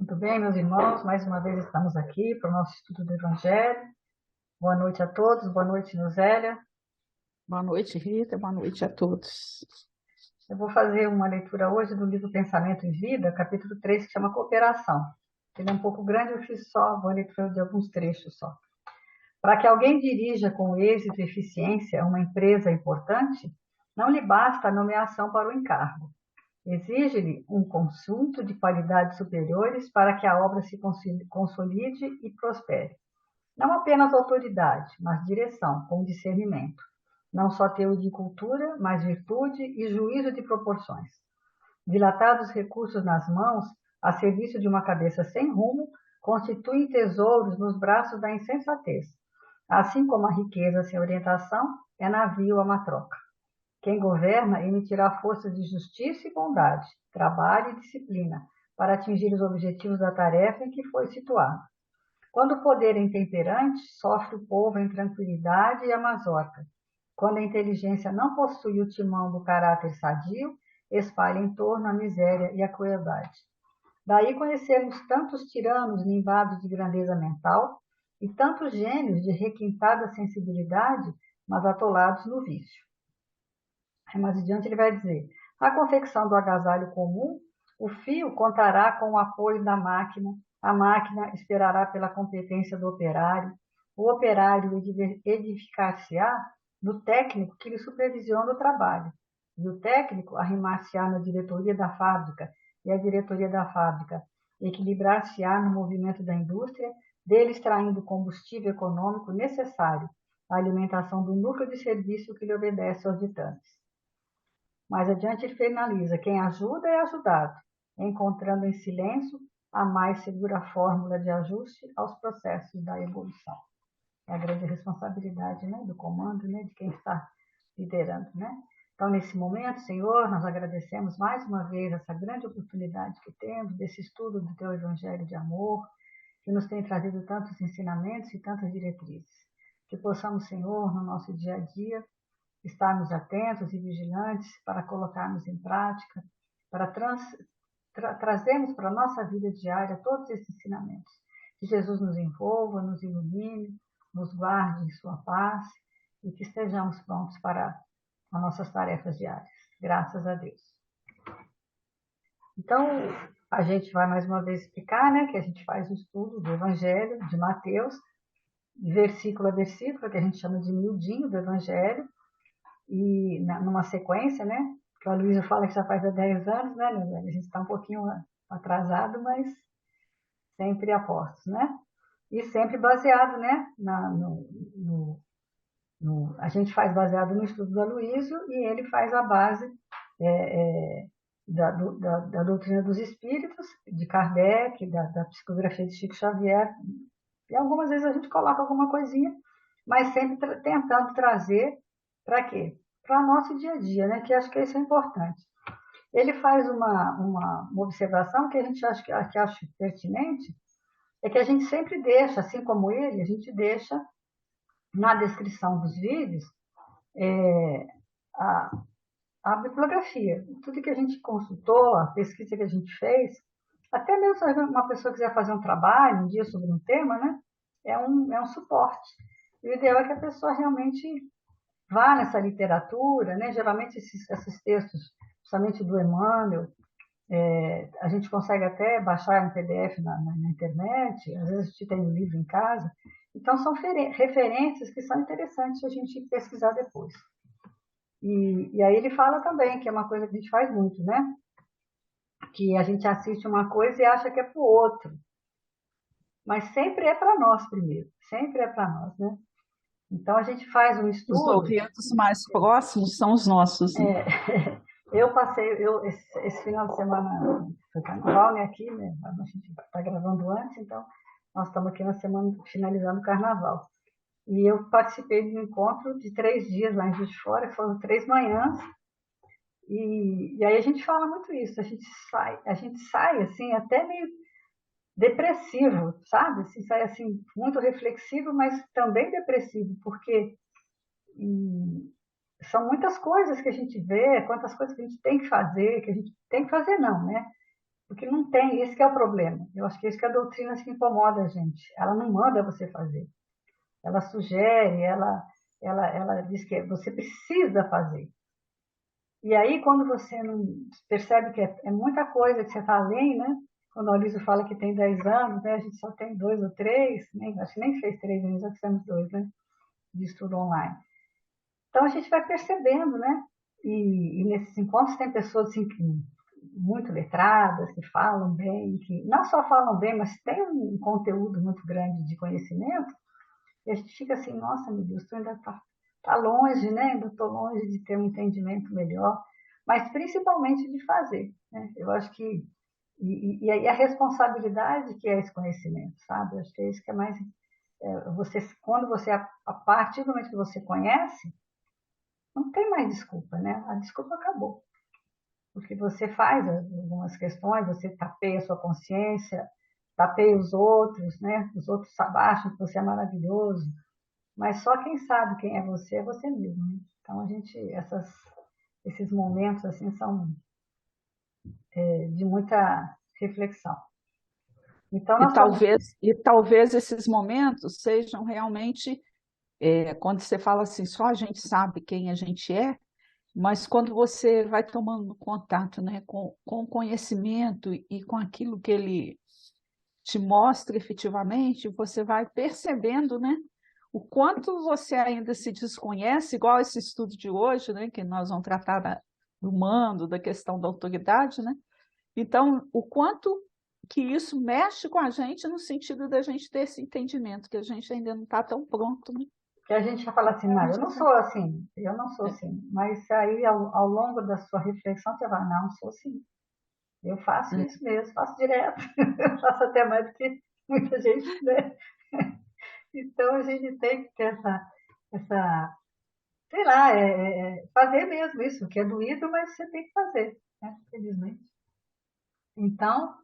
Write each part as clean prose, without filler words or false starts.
Muito bem, meus irmãos, mais uma vez estamos aqui para o nosso estudo do Evangelho. Boa noite a todos, boa noite, Nuzélia. Boa noite, Rita. Boa noite a todos. Eu vou fazer uma leitura hoje do livro Pensamento e Vida, capítulo 3, que chama Cooperação. Ele é um pouco grande, eu fiz só, vou leitura de alguns trechos só. Para que alguém dirija com êxito e eficiência uma empresa importante, não lhe basta a nomeação para o encargo. Exige-lhe um conjunto de qualidades superiores para que a obra se consolide e prospere. Não apenas autoridade, mas direção, com discernimento. Não só teoria e cultura, mas virtude e juízo de proporções. Dilatados recursos nas mãos, a serviço de uma cabeça sem rumo, constituem tesouros nos braços da insensatez. Assim como a riqueza sem orientação é navio a uma troca. Quem governa emitirá forças de justiça e bondade, trabalho e disciplina, para atingir os objetivos da tarefa em que foi situado. Quando o poder é intemperante, sofre o povo em tranquilidade e a mazorca. Quando a inteligência não possui o timão do caráter sadio, espalha em torno a miséria e a crueldade. Daí conhecemos tantos tiranos nimbados de grandeza mental e tantos gênios de requintada sensibilidade, mas atolados no vício. Mais adiante ele vai dizer: na confecção do agasalho comum, o fio contará com o apoio da máquina, a máquina esperará pela competência do operário, o operário edificar-se-á no técnico que lhe supervisiona o trabalho, e o técnico arrimar-se-á na diretoria da fábrica, e a diretoria da fábrica equilibrar-se-á no movimento da indústria, dele extraindo o combustível econômico necessário à alimentação do núcleo de serviço que lhe obedece aos ditames. Mais adiante ele finaliza: quem ajuda é ajudado, encontrando em silêncio a mais segura fórmula de ajuste aos processos da evolução. É a grande responsabilidade, né, do comando, né, de quem está liderando, né? Então, nesse momento, Senhor, nós agradecemos mais uma vez essa grande oportunidade que temos desse estudo do Teu Evangelho de amor, que nos tem trazido tantos ensinamentos e tantas diretrizes. Que possamos, Senhor, no nosso dia a dia, estarmos atentos e vigilantes para colocarmos em prática, para trazermos para a nossa vida diária todos esses ensinamentos. Que Jesus nos envolva, nos ilumine, nos guarde em sua paz e que estejamos prontos para as nossas tarefas diárias. Graças a Deus. Então, a gente vai mais uma vez explicar, né, que a gente faz o estudo do Evangelho de Mateus, versículo a versículo, que a gente chama de miudinho do Evangelho, e numa sequência, né? Que a Luísa fala que já faz há 10 anos, né, Luísa? A gente está um pouquinho atrasado, mas sempre a postos, né? E sempre baseado, né? A gente faz baseado no estudo do Aloysio e ele faz a base da doutrina dos espíritos, de Kardec, da psicografia de Chico Xavier. E algumas vezes a gente coloca alguma coisinha, mas sempre tentando trazer para quê? Para o nosso dia a dia, né? Que acho que isso é importante. Ele faz uma observação que a gente acha pertinente, é que a gente sempre deixa, assim como ele, a gente deixa na descrição dos vídeos a, a bibliografia, tudo que a gente consultou, a pesquisa que a gente fez, até mesmo se uma pessoa quiser fazer um trabalho um dia sobre um tema, né? É um suporte. E o ideal é que a pessoa realmente vá nessa literatura, né? Geralmente esses textos, principalmente do Emmanuel, a gente consegue até baixar em PDF na internet, às vezes a gente tem um livro em casa. Então, são referências que são interessantes a gente pesquisar depois. E aí ele fala também, que é uma coisa que a gente faz muito, né? Que a gente assiste uma coisa e acha que é para o outro. Mas sempre é para nós primeiro, sempre é para nós, né? Então a gente faz um Os estudo. ouvidos mais próximos são os nossos, né? Eu passei, esse final de semana foi carnaval, né? Aqui, né? A gente está gravando antes, então nós estamos aqui na semana finalizando o carnaval. E eu participei de um encontro de 3 dias lá em Juiz de Fora, que foram 3 manhãs. E aí a gente fala muito isso, a gente sai assim, até meio depressivo, sabe? Assim, sai assim, muito reflexivo, mas também depressivo, porque são muitas coisas que a gente vê, quantas coisas que a gente tem que fazer não, né? Porque não tem, esse que é o problema. Eu acho que esse que é a doutrina que incomoda a gente. Ela não manda você fazer. Ela sugere, ela diz que você precisa fazer. E aí, quando você não percebe que é muita coisa que você está além, né? Quando a Aliso fala que tem 10 anos, né? A gente só tem 2 ou 3, acho que nem fez 3 anos, já fizemos 2, né? De estudo online. Então, a gente vai percebendo, né? E nesses encontros tem pessoas assim, muito letradas, que falam bem, que não só falam bem, mas tem um conteúdo muito grande de conhecimento, e a gente fica assim, nossa, meu Deus, tu ainda tá longe, né? Ainda estou longe de ter um entendimento melhor, mas principalmente de fazer, né? Eu acho que e aí a responsabilidade que é esse conhecimento, sabe? Eu acho que é isso que é mais você quando você a partir do momento que você conhece, não tem mais desculpa, né? A desculpa acabou, porque você faz algumas questões, você tapeia a sua consciência, tapeia os outros, né? Os outros acham que você é maravilhoso, mas só quem sabe quem é você mesmo, né? Então a gente, esses momentos assim são de muita reflexão. Então E nós estamos, talvez esses momentos sejam realmente, quando você fala assim, só a gente sabe quem a gente é, mas quando você vai tomando contato, né, com o conhecimento e com aquilo que ele te mostra efetivamente, você vai percebendo, né, o quanto você ainda se desconhece, igual esse estudo de hoje, né, que nós vamos tratar do mando, da questão da autoridade, né? Então, o quanto que isso mexe com a gente no sentido da gente ter esse entendimento, que a gente ainda não está tão pronto, né? que a gente já fala assim, não, eu não sou É, assim, mas aí ao longo da sua reflexão você vai, não, sou assim, eu faço é. isso mesmo, faço direto, eu faço até mais do que muita gente, né? Então a gente tem que ter essa sei lá, fazer mesmo isso, que é doído, mas você tem que fazer, né? Felizmente. Então,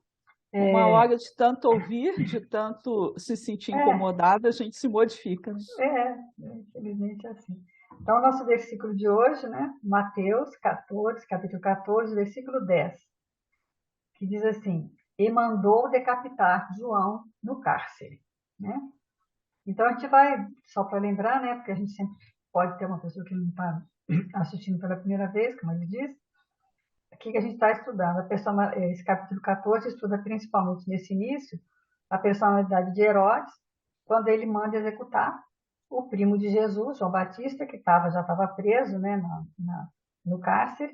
Uma é, hora de tanto ouvir, de tanto se sentir é, incomodada, a gente se modifica, né? infelizmente é assim. Então, o nosso versículo de hoje, né? Mateus 14, capítulo 14, versículo 10, que diz assim: E mandou decapitar João no cárcere, né? Então, a gente vai, só para lembrar, né? Porque a gente sempre pode ter uma pessoa que não está assistindo pela primeira vez, como ele diz. O que a gente está estudando? Esse capítulo 14 estuda principalmente nesse início a personalidade de Herodes, quando ele manda executar o primo de Jesus, João Batista, que já estava preso, né, no cárcere,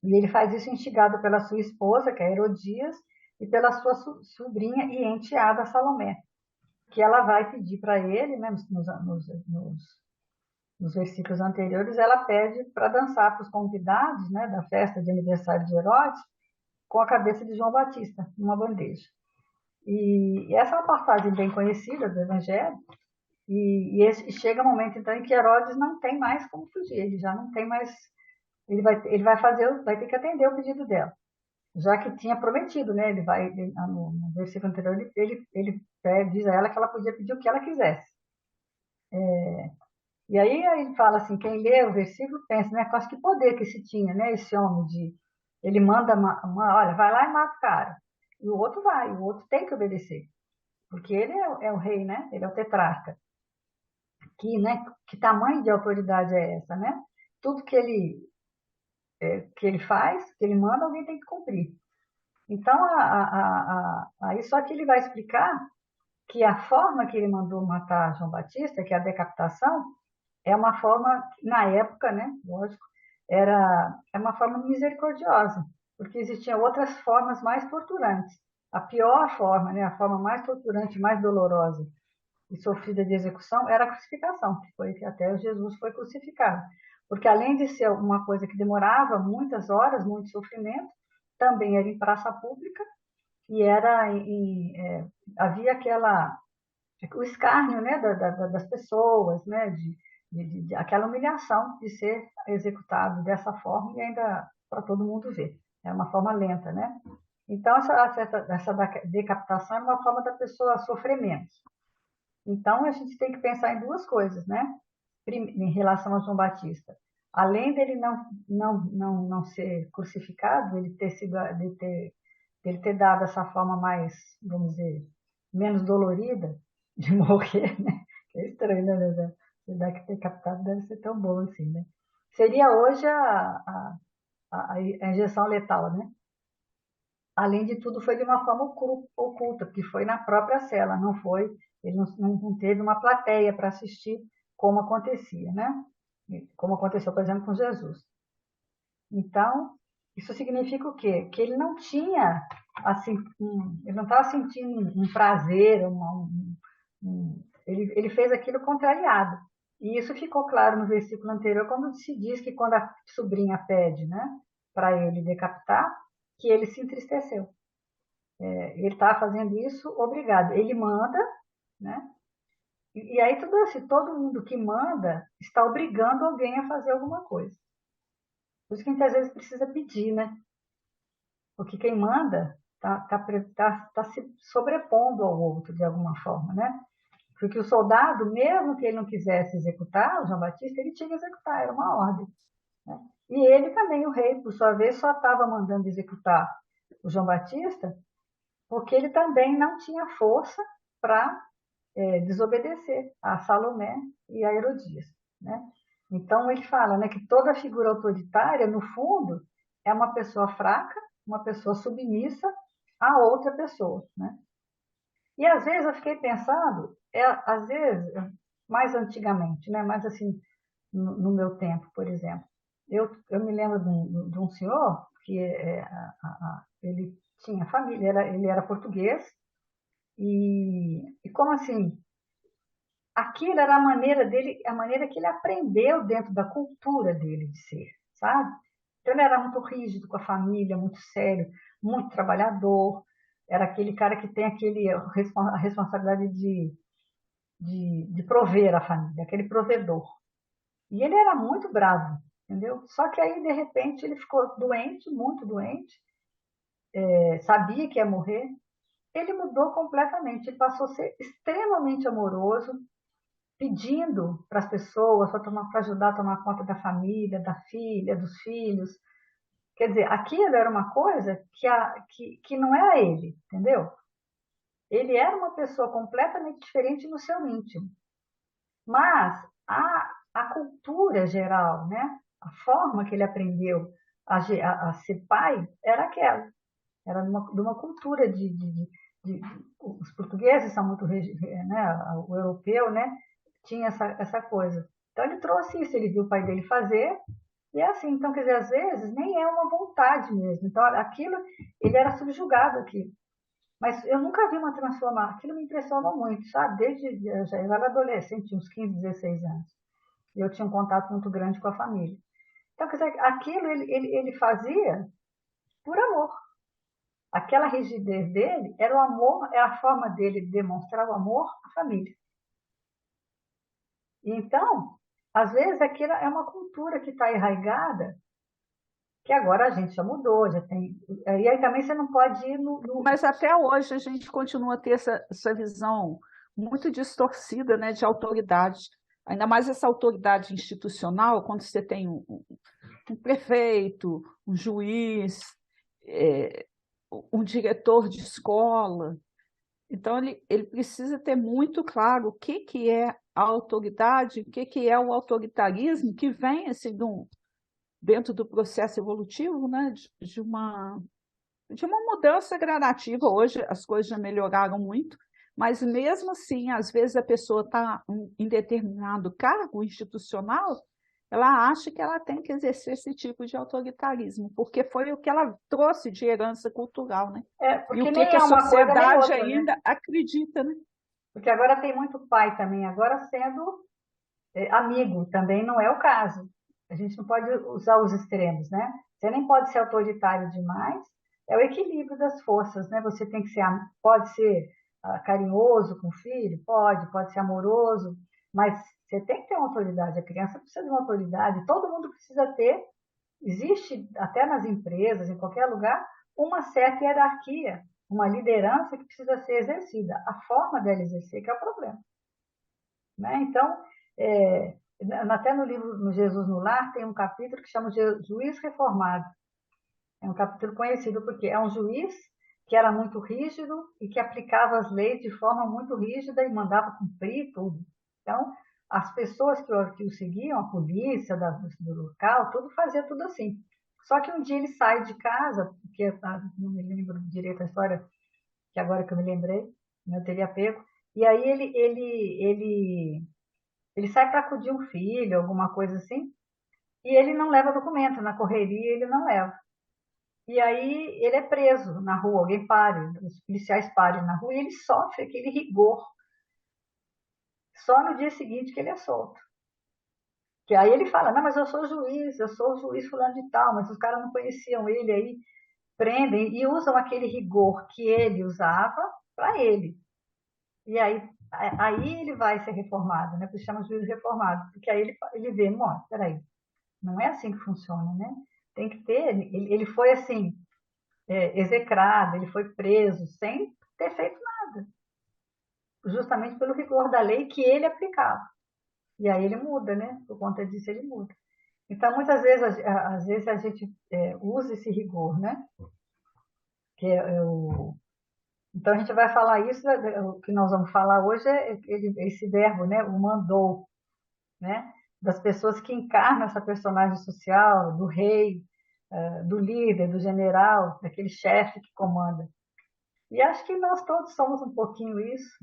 e ele faz isso instigado pela sua esposa, que é Herodias, e pela sua sobrinha e enteada Salomé, que ela vai pedir para ele, né, nos versículos anteriores, ela pede para dançar para os convidados, né, da festa de aniversário de Herodes, com a cabeça de João Batista, numa bandeja. E essa é uma passagem bem conhecida do Evangelho, e chega um momento então em que Herodes não tem mais como fugir, ele já não tem mais, vai ter que atender o pedido dela, já que tinha prometido, né? No versículo anterior ele diz a ela que ela podia pedir o que ela quisesse. E aí ele fala assim, quem lê o versículo pensa, né? Quase que poder que se tinha, né? Esse homem ele manda olha, vai lá e mata o cara. E o outro tem que obedecer, porque ele é o rei, né? Ele é o tetrarca. Né? Que tamanho de autoridade é essa, né? Tudo que ele faz, que ele manda, alguém tem que cumprir. Então, aí só que ele vai explicar que a forma que ele mandou matar João Batista, que é a decapitação, é uma forma, na época, né, lógico, é uma forma misericordiosa, porque existiam outras formas mais torturantes. A pior forma, né, a forma mais torturante, mais dolorosa e sofrida de execução era a crucificação, que foi que até Jesus foi crucificado. Porque além de ser uma coisa que demorava muitas horas, muito sofrimento, também era em praça pública e havia o escárnio, né, das pessoas, né, aquela humilhação de ser executado dessa forma e ainda para todo mundo ver. É uma forma lenta, né? Então, essa decapitação é uma forma da pessoa sofrer menos. Então, a gente tem que pensar em duas coisas, né? Em relação a João Batista. Além dele não ser crucificado, ele ter dele ter dado essa forma mais, vamos dizer, menos dolorida de morrer, né? É estranho, né? Dá que ter captado deve ser tão bom assim, né? Seria hoje a injeção letal, né? Além de tudo, foi de uma forma oculta, porque foi na própria cela, não foi, ele não teve uma plateia para assistir como acontecia, né? Como aconteceu, por exemplo, com Jesus. Então, isso significa o quê? Que ele não tinha, assim, ele não estava sentindo um prazer, ele fez aquilo contrariado. E isso ficou claro no versículo anterior, quando se diz que quando a sobrinha pede, né, para ele decapitar, que ele se entristeceu. Ele estava fazendo isso obrigado. Ele manda, né? E aí tudo assim, todo mundo que manda está obrigando alguém a fazer alguma coisa. Por isso que a gente às vezes precisa pedir, né? Porque quem manda tá se sobrepondo ao outro de alguma forma, né? Porque o soldado, mesmo que ele não quisesse executar o João Batista, ele tinha que executar, era uma ordem. Né? E ele também, o rei, por sua vez, só estava mandando executar o João Batista porque ele também não tinha força para desobedecer a Salomé e a Herodias. Né? Então ele fala, né, que toda figura autoritária, no fundo, é uma pessoa fraca, uma pessoa submissa a outra pessoa. Né? E às vezes eu fiquei pensando, às vezes, mais antigamente, né, mais assim, no meu tempo, por exemplo, eu me lembro de um senhor que ele tinha família, ele era português, e como assim, aquilo era a maneira dele, a maneira que ele aprendeu dentro da cultura dele de ser, sabe? Então ele era muito rígido com a família, muito sério, muito trabalhador, era aquele cara que tem a responsabilidade de prover a família, aquele provedor. E ele era muito bravo, entendeu? Só que aí, de repente, ele ficou doente, muito doente, sabia que ia morrer, ele mudou completamente, ele passou a ser extremamente amoroso, pedindo para as pessoas para ajudar a tomar conta da família, da filha, dos filhos. Quer dizer, aquilo era uma coisa que não era ele, entendeu? Ele era uma pessoa completamente diferente no seu íntimo. Mas a cultura geral, né? A forma que ele aprendeu a ser pai era aquela. Era de uma cultura os portugueses são muito, né? O europeu, né? Tinha essa coisa. Então ele trouxe isso, ele viu o pai dele fazer, e é assim. Então, quer dizer, às vezes nem é uma vontade mesmo. Então, aquilo, ele era subjugado aqui. Mas eu nunca vi uma transformação. Aquilo me impressionou muito, sabe? Eu era adolescente, uns 15, 16 anos. E eu tinha um contato muito grande com a família. Então, quer dizer, aquilo ele fazia por amor. Aquela rigidez dele era o amor, é a forma dele de demonstrar o amor à família. E então, às vezes, aquilo é uma cultura que está enraizada, que agora a gente já mudou, já tem. E aí também você não pode ir Mas até hoje a gente continua a ter essa visão muito distorcida, né, de autoridade. Ainda mais essa autoridade institucional, quando você tem um prefeito, um juiz, é, um diretor de escola. Então, ele precisa ter muito claro o que é a autoridade, o que é o autoritarismo, que vem assim, dentro do processo evolutivo, né, de uma mudança gradativa. Hoje as coisas já melhoraram muito, mas mesmo assim, às vezes a pessoa está em determinado cargo institucional, ela acha que ela tem que exercer esse tipo de autoritarismo, porque foi o que ela trouxe de herança cultural, né? E o porque que nem a é uma coisa nem sociedade outra, né? ainda acredita, né? Porque agora tem muito pai também, agora sendo amigo, também não é o caso. A gente não pode usar os extremos, né? Você nem pode ser autoritário demais, é o equilíbrio das forças, né? Você tem que ser, pode ser carinhoso com o filho, pode ser amoroso, mas você tem que ter uma autoridade. A criança precisa de uma autoridade, todo mundo precisa ter. Existe, até nas empresas, em qualquer lugar, uma certa hierarquia, uma liderança que precisa ser exercida. A forma dela exercer que é o problema. Né? Então, é, até no livro no Jesus no Lar tem um capítulo que chama de Juiz Reformado. É um capítulo conhecido porque é um juiz que era muito rígido e que aplicava as leis de forma muito rígida e mandava cumprir tudo. Então, as pessoas que o seguiam, a polícia do local, tudo fazia tudo assim. Só que um dia ele sai de casa, porque não me lembro direito a história, que agora que eu me lembrei, eu teria pego, e aí ele sai para acudir um filho, alguma coisa assim, e ele não leva documento, na correria ele não leva. E aí ele é preso na rua, alguém pare, os policiais parem na rua e ele sofre aquele rigor. Só no dia seguinte que ele é solto. Que aí ele fala, não, mas eu sou o juiz fulano de tal, mas os caras não conheciam ele, aí prendem e usam aquele rigor que ele usava para ele. E aí ele vai ser reformado, né? Por isso chama juiz reformado, porque aí ele vê, não, peraí, não é assim que funciona, né? Tem que ter, ele foi assim, execrado, ele foi preso sem ter feito nada, justamente pelo rigor da lei que ele aplicava. E aí ele muda, né? Por conta disso ele muda. Então, muitas vezes, às vezes a gente usa esse rigor, né? Que então, a gente vai falar isso, o que nós vamos falar hoje é esse verbo, né? O mandou, né? Das pessoas que encarnam essa personagem social, do rei, do líder, do general, daquele chefe que comanda. E acho que nós todos somos um pouquinho isso.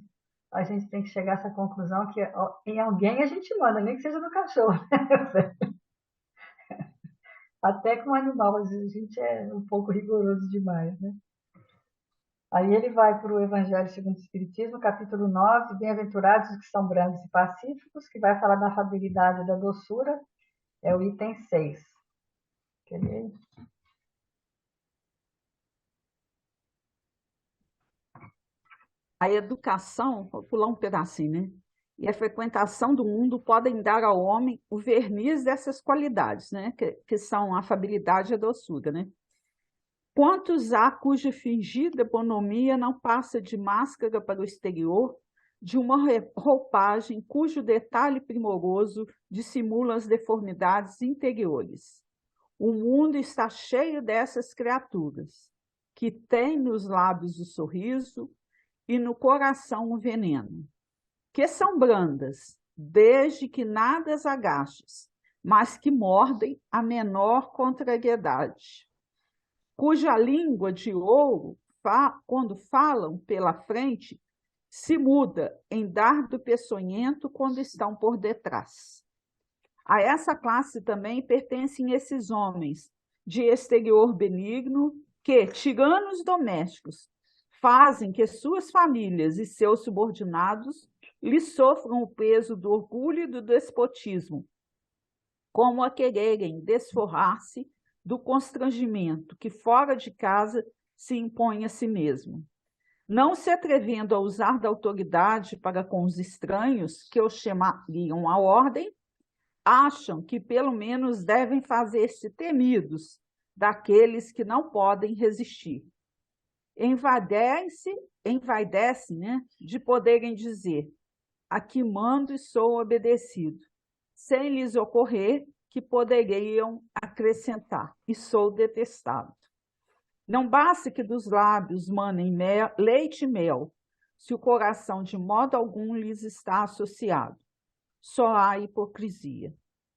A gente tem que chegar a essa conclusão que em alguém a gente manda, nem que seja no cachorro. Até com o animal, às vezes a gente é um pouco rigoroso demais, né? Aí ele vai para o Evangelho segundo o Espiritismo, capítulo 9, bem-aventurados os que são brandos e pacíficos, que vai falar da afabilidade e da doçura, é o item 6. Quer ver? A educação, vou pular um pedacinho, né? E a frequentação do mundo podem dar ao homem o verniz dessas qualidades, né? Que são a afabilidade e a doçura, né? Quantos há cuja fingida bonomia não passa de máscara para o exterior, de uma roupagem cujo detalhe primoroso dissimula as deformidades interiores? O mundo está cheio dessas criaturas, que têm nos lábios o sorriso e no coração o veneno, que são brandas, desde que nada as agaches, mas que mordem a menor contrariedade, cuja língua de ouro, quando falam pela frente, se muda em dardo peçonhento quando estão por detrás. A essa classe também pertencem esses homens de exterior benigno que, tiranos domésticos, fazem que suas famílias e seus subordinados lhes sofram o peso do orgulho e do despotismo, como a quererem desforrar-se do constrangimento que fora de casa se impõe a si mesmo, não se atrevendo a usar da autoridade para com os estranhos, que os chamariam à ordem, acham que pelo menos devem fazer-se temidos daqueles que não podem resistir. Envaidecem, né, de poderem dizer: aqui mando e sou obedecido, sem lhes ocorrer que poderiam acrescentar: e sou detestado. Não basta que dos lábios manem leite e mel, se o coração de modo algum lhes está associado. Só há hipocrisia.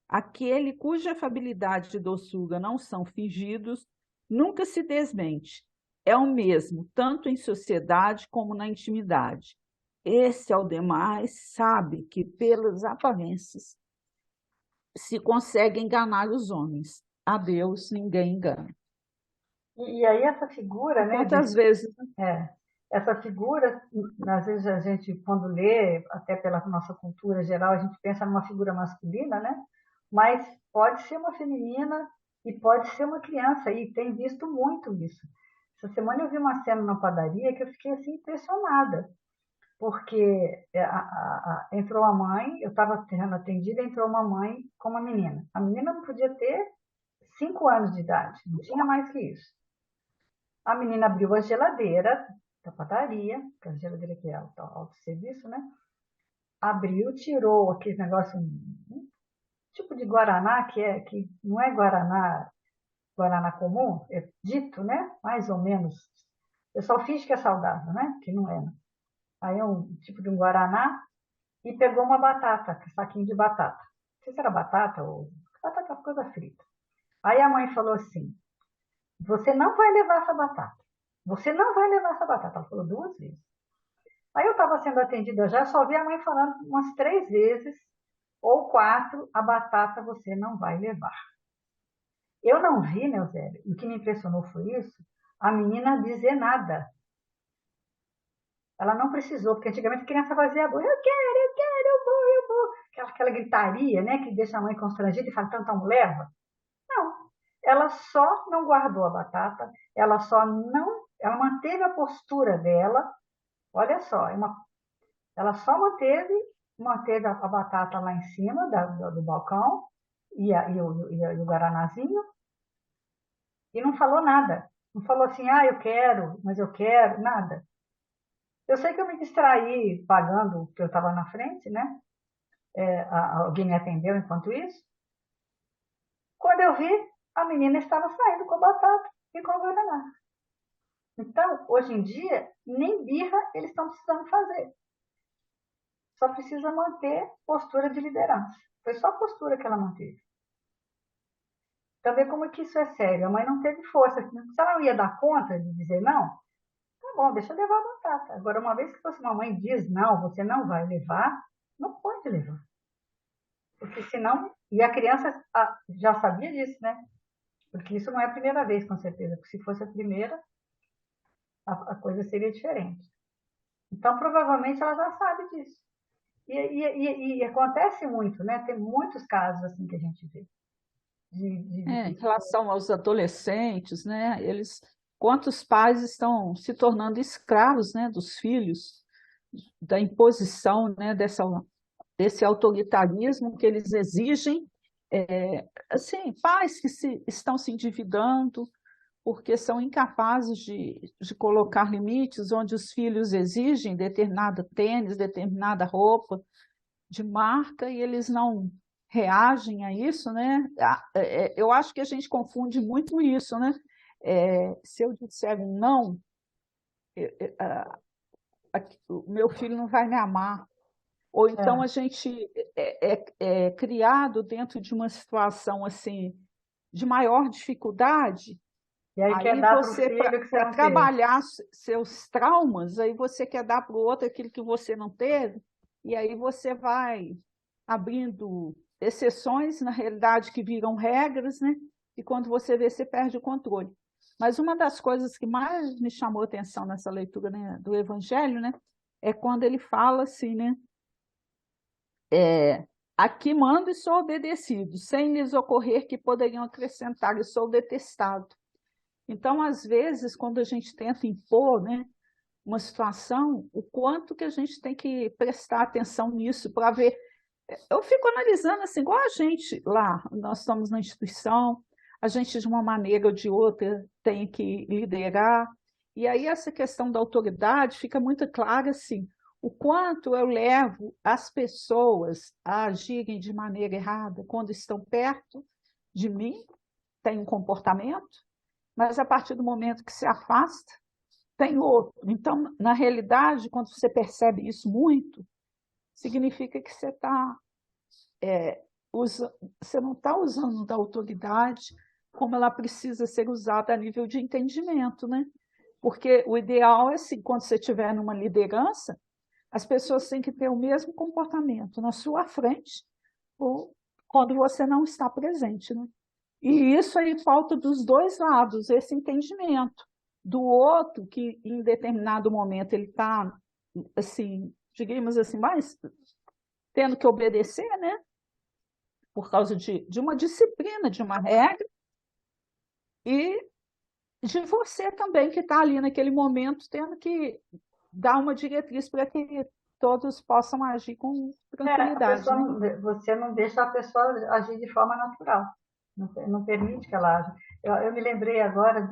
Aquele cuja afabilidade e doçura não são fingidos, nunca se desmente. É o mesmo, tanto em sociedade como na intimidade. Esse, ao demais, sabe que pelas aparências se consegue enganar os homens. A Deus ninguém engana. E aí essa figura, né? Quantas vezes? Essa figura, às vezes a gente, quando lê, até pela nossa cultura geral, a gente pensa numa figura masculina, né? Mas pode ser uma feminina e pode ser uma criança, e tem visto muito isso. Essa semana eu vi uma cena na padaria que eu fiquei assim impressionada, porque entrou a mãe, eu estava sendo atendida, entrou uma mãe com uma menina. A menina não podia ter 5 anos de idade, não tinha mais que isso. A menina abriu a geladeira da padaria, que é a geladeira que é autosserviço, né? Abriu, tirou aquele negócio, um tipo de guaraná, que não é guaraná comum, é dito, né? Mais ou menos O pessoal finge que é saudável, né? Que não é. Né? Aí é um tipo de um guaraná e pegou uma batata, um saquinho de batata. Não sei se era batata ou batata coisa frita. Aí a mãe falou assim: você não vai levar essa batata. Você não vai levar essa batata. Ela falou 2 vezes. Aí eu estava sendo atendida já, só vi a mãe falando umas 3 vezes ou 4, a batata você não vai levar. Eu não vi, meu velho, o que me impressionou foi isso, a menina dizer nada. Ela não precisou, porque antigamente a criança fazia a boa, eu quero, eu vou. Aquela gritaria, né, que deixa a mãe constrangida e fala, então leva. Não, ela só não guardou a batata, ela manteve a postura dela, olha só, ela só manteve a batata lá em cima do balcão e o guaranazinho e não falou nada. Não falou assim, ah, eu quero, mas eu quero, nada. Eu sei que eu me distraí pagando, porque eu estava na frente, né? Alguém me atendeu enquanto isso. Quando eu vi, a menina estava saindo com batata e com guaraná. Então, hoje em dia, nem birra eles estão precisando fazer. Só precisa manter postura de liderança. Foi só a postura que ela manteve. Também como é que isso é sério. A mãe não teve força. Se ela não ia dar conta de dizer não, tá bom, deixa eu levar a batata. Agora, uma vez que você, uma mãe diz não, você não vai levar, não pode levar. Porque senão. E a criança já sabia disso, né? Porque isso não é a primeira vez, com certeza. Porque se fosse a primeira, a coisa seria diferente. Então, provavelmente, ela já sabe disso. E acontece muito, né? Tem muitos casos assim que a gente vê. De Em pessoas. relação aos adolescentes, né? Quantos pais estão se tornando escravos, né, dos filhos, da imposição, né, desse autoritarismo que eles exigem, assim, pais que estão se endividando porque são incapazes de colocar limites onde os filhos exigem determinado tênis, determinada roupa de marca e eles não reagem a isso, né? Eu acho que a gente confunde muito isso, né? Se eu disser um não, o meu filho não vai me amar. Ou então a É. gente é criado dentro de uma situação assim de maior dificuldade. E aí quer Aí dar para o você, filho que você para não teve. trabalhar seus traumas, aí você quer dar para o outro aquilo que você não teve, e aí você vai abrindo exceções, na realidade, que viram regras, né? E quando você vê, você perde o controle. Mas uma das coisas que mais me chamou a atenção nessa leitura, né, do Evangelho, né, é quando ele fala assim, né? Aqui mando e sou obedecido, sem lhes ocorrer que poderiam acrescentar, e sou detestado. Então, às vezes, quando a gente tenta impor, né, uma situação, o quanto que a gente tem que prestar atenção nisso para ver. Eu fico analisando assim, igual a gente lá, nós estamos na instituição, a gente de uma maneira ou de outra tem que liderar, e aí essa questão da autoridade fica muito clara assim, o quanto eu levo as pessoas a agirem de maneira errada quando estão perto de mim, tem um comportamento, mas a partir do momento que se afasta, tem outro. Então, na realidade, quando você percebe isso muito, significa que você não está usando da autoridade como ela precisa ser usada a nível de entendimento, né? Porque o ideal é assim, quando você estiver numa liderança, as pessoas têm que ter o mesmo comportamento na sua frente ou quando você não está presente, né? E isso aí falta dos dois lados, esse entendimento do outro que em determinado momento ele está, assim, digamos assim, mais tendo que obedecer, né? Por causa de uma disciplina, de uma regra, e de você também que está ali naquele momento tendo que dar uma diretriz para que todos possam agir com A tranquilidade, pessoa né? você não deixa a pessoa agir de forma natural. Não permite que ela aja. Eu me lembrei agora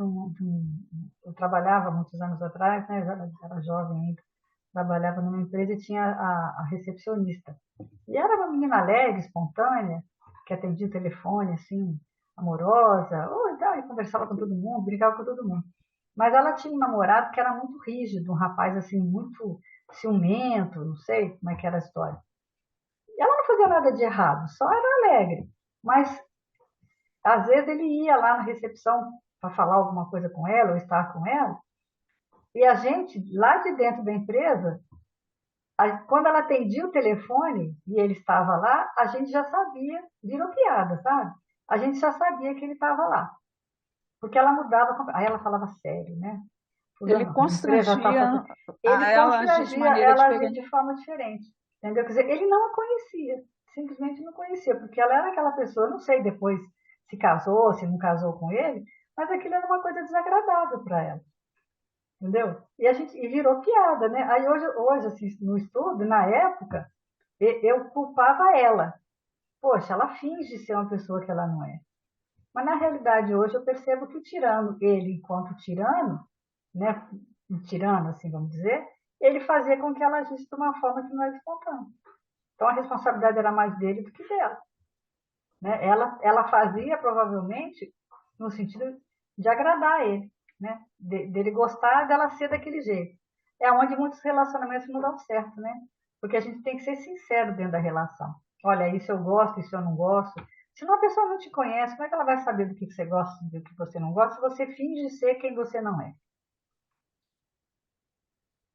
eu trabalhava muitos anos atrás, né? Eu era jovem ainda. Trabalhava numa empresa e tinha a recepcionista. E era uma menina alegre, espontânea, que atendia o telefone, assim, amorosa, e conversava com todo mundo, brincava com todo mundo. Mas ela tinha um namorado que era muito rígido, um rapaz assim, muito ciumento, não sei como é que era a história. E ela não fazia nada de errado, só era alegre. Mas às vezes ele ia lá na recepção para falar alguma coisa com ela ou estar com ela, e a gente, lá de dentro da empresa, quando ela atendia o telefone e ele estava lá, a gente já sabia, virou piada, sabe? A gente já sabia que ele estava lá. Porque ela mudava, aí ela falava sério, né? Ele Fulano, a empresa está fazendo. constrangia Ele a ela agir de constrangia maneira ela a agir diferente. de forma diferente. Entendeu? Quer dizer, ele não a conhecia, simplesmente não conhecia, porque ela era aquela pessoa, não sei depois se casou, se não casou com ele, mas aquilo era uma coisa desagradável para ela. Entendeu? E a gente e virou piada, né? Aí hoje assim, no estudo, na época, eu culpava ela. Poxa, ela finge ser uma pessoa que ela não é. Mas na realidade hoje eu percebo que o tirano, ele enquanto tirano, né, um tirano, assim vamos dizer, ele fazia com que ela agisse de uma forma que não era espontânea. Então a responsabilidade era mais dele do que dela. Né? Ela fazia provavelmente no sentido de agradar ele, né? Dele gostar dela ser daquele jeito. É onde muitos relacionamentos não dão certo, né? Porque a gente tem que ser sincero dentro da relação. Olha, isso eu gosto, isso eu não gosto. Se uma pessoa não te conhece, como é que ela vai saber do que você gosta e do que você não gosta se você finge ser quem você não é?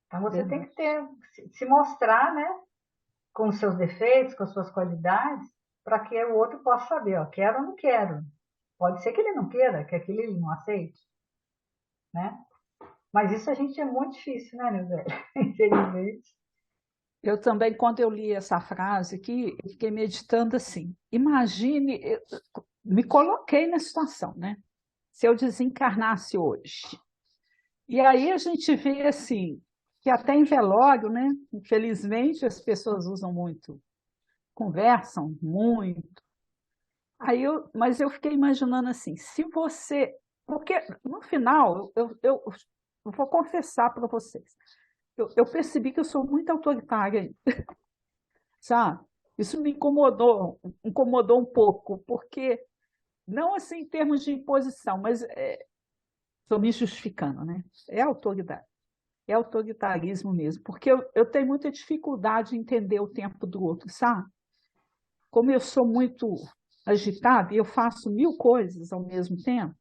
Então você tem Verdade. que se mostrar, né? Com os seus defeitos, com as suas qualidades, para que o outro possa saber, ó, quero ou não quero. Pode ser que ele não queira, que aquilo ele não aceite, né? Mas isso a gente é muito difícil, né, meu velho? Infelizmente. Eu também, quando eu li essa frase aqui, eu fiquei meditando assim. Imagine, eu me coloquei na situação, né? Se eu desencarnasse hoje. E aí a gente vê assim, que até em velório, né? Infelizmente as pessoas usam muito, conversam muito. Mas eu fiquei imaginando assim, se você, porque no final eu vou confessar para vocês, eu percebi que eu sou muito autoritária, sabe? Isso me incomodou um pouco, porque não assim em termos de imposição, mas estou me justificando, né? É autoridade. É autoritarismo mesmo, porque eu tenho muita dificuldade em entender o tempo do outro, sabe? Como eu sou muito agitada e eu faço mil coisas ao mesmo tempo,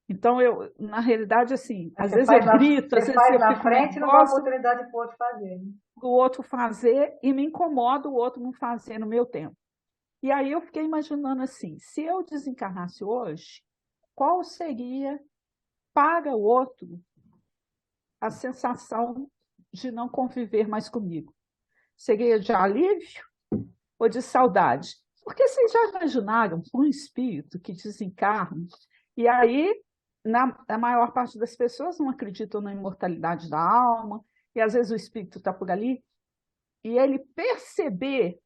então eu, na realidade, assim, às vezes eu grito, às você vezes faz eu na fico frente e não dá nervosa oportunidade para o outro fazer. Né? do outro fazer e me incomoda o outro não fazer no meu tempo. E aí eu fiquei imaginando assim, se eu desencarnasse hoje, qual seria para o outro a sensação de não conviver mais comigo? Seria de alívio ou de saudade? Porque vocês já imaginaram um espírito que desencarna e aí, a maior parte das pessoas não acreditam na imortalidade da alma, e às vezes o espírito está por ali, e ele perceber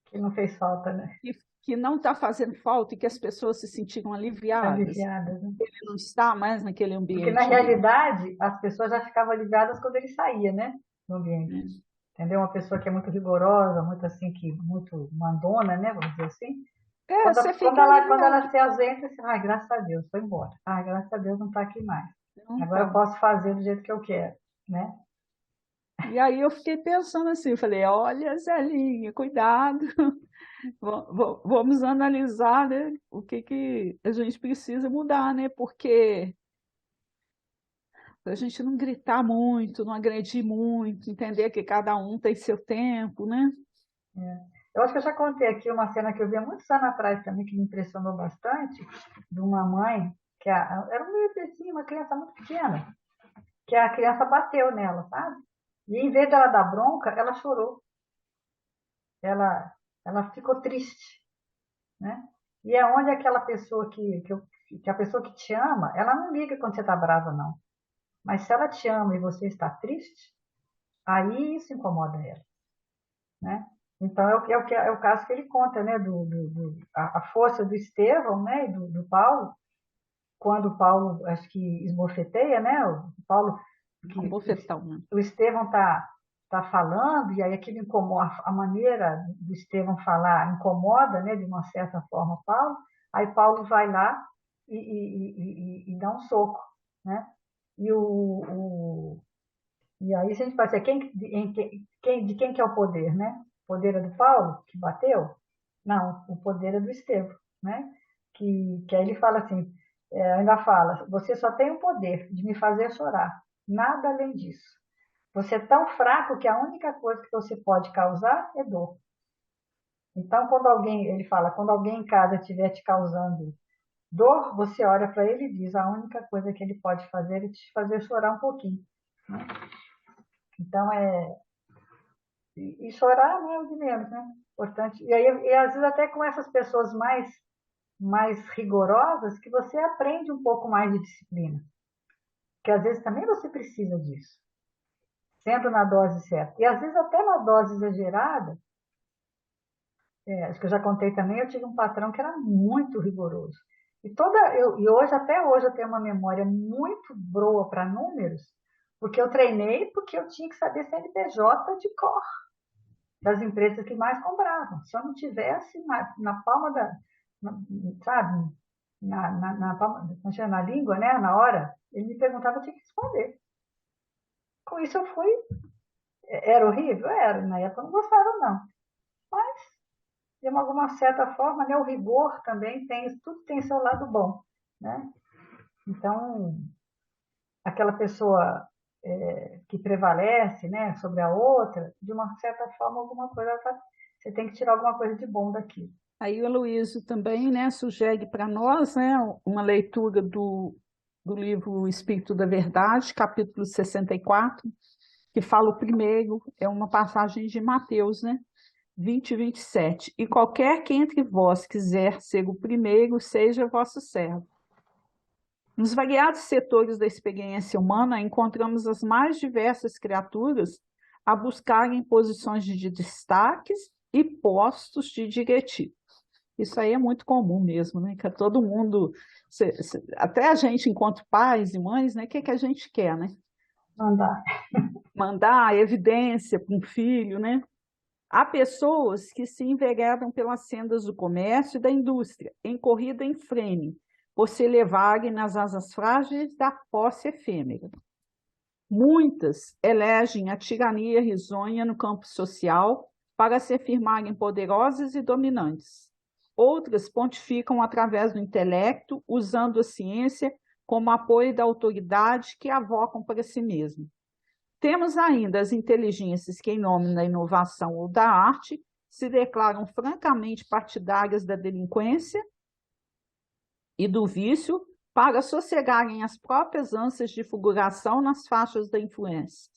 Que não fez falta, né? que não está fazendo falta e que as pessoas se sentiram aliviadas, Aliviadas. Né? ele não está mais naquele Porque na ambiente ali. realidade as pessoas já ficavam aliviadas quando ele saía, né? Do ambiente. Né? Entendeu? Uma pessoa que é muito rigorosa, muito assim, que muito mandona, né? Vamos dizer assim. É, Quando, você quando, fica ela, quando aliviado. ela se ausenta, você, ai, graças a Deus, foi embora. Ai, graças a Deus não está aqui mais. Não Agora eu tá. posso fazer do jeito que eu quero, né? E aí eu fiquei pensando assim, eu falei, olha, Zelinha, cuidado, vamos analisar, né, o que, que a gente precisa mudar, né? Porque a gente não gritar muito, não agredir muito, entender que cada um tem seu tempo, né? É. Eu acho que eu já contei aqui uma cena que eu vi há muitos anos atrás também, que me impressionou bastante, de uma mãe, era um bebezinho, uma criança muito pequena, que a criança bateu nela, sabe? E em vez dela dar bronca, ela chorou, ela, ela ficou triste, né? E é onde aquela pessoa que a pessoa que te ama, ela não liga quando você está brava, não. Mas se ela te ama e você está triste, aí isso incomoda ela, né? Então é o caso que ele conta, né? A força do Estevão, né? E do Paulo, quando o Paulo acho que esbofeteia, né? O Paulo Um que bofetão, né? o Estevão tá falando e aí aquilo incomoda, a maneira do Estevão falar incomoda, né? De uma certa forma Paulo. Aí Paulo vai lá e dá um soco. né? E, e aí a gente vai dizer, de quem que é o poder, né? O poder é do Paulo, que bateu? Não, o poder é do Estevão, né? Que aí ele fala assim, ainda fala, você só tem o poder de me fazer chorar, nada além disso. Você é tão fraco que a única coisa que você pode causar é dor. Então, quando alguém, ele fala, quando alguém em casa estiver te causando dor, você olha para ele e diz, a única coisa que ele pode fazer é te fazer chorar um pouquinho. Né? Então, e chorar não é o de menos, né? Importante. E aí, e às vezes até com essas pessoas mais rigorosas, que você aprende um pouco mais de disciplina. Que às vezes também você precisa disso, sendo na dose certa. E às vezes até na dose exagerada, acho que eu já contei também, eu tive um patrão que era muito rigoroso. E hoje, até hoje, eu tenho uma memória muito boa para números, porque eu treinei, porque eu tinha que saber CNPJ de cor, das empresas que mais compravam. Se eu não tivesse na palma da, sabe, na língua, né, na hora, ele me perguntava, eu tinha que responder. Com isso eu fui, era horrível? Era, na época eu não gostava não, mas de alguma certa forma, né, o rigor também tudo tem seu lado bom, né? Então, aquela pessoa que prevalece, né, sobre a outra, de uma certa forma, alguma coisa, você tem que tirar alguma coisa de bom daqui. Aí o Aloysio também, né, sugere para nós, né, uma leitura do livro O Espírito da Verdade, capítulo 64, que fala o primeiro, é uma passagem de Mateus, né, 20 e 27. E qualquer que entre vós quiser ser o primeiro, seja vosso servo. Nos variados setores da experiência humana, encontramos as mais diversas criaturas a buscarem posições de destaques e postos de diretivo. Isso aí é muito comum mesmo, né? Que todo mundo, até a gente, enquanto pais e mães, né? O que é que a gente quer, né? Mandar. Mandar evidência para um filho, né? Há pessoas que se enveredam pelas sendas do comércio e da indústria, em corrida em frene, por se elevarem nas asas frágeis da posse efêmera. Muitas elegem a tirania risonha no campo social para se afirmarem poderosas e dominantes. Outras pontificam através do intelecto, usando a ciência como apoio da autoridade que avocam para si mesmo. Temos ainda as inteligências que, em nome da inovação ou da arte, se declaram francamente partidárias da delinquência e do vício para sossegarem as próprias ânsias de figuração nas faixas da influência.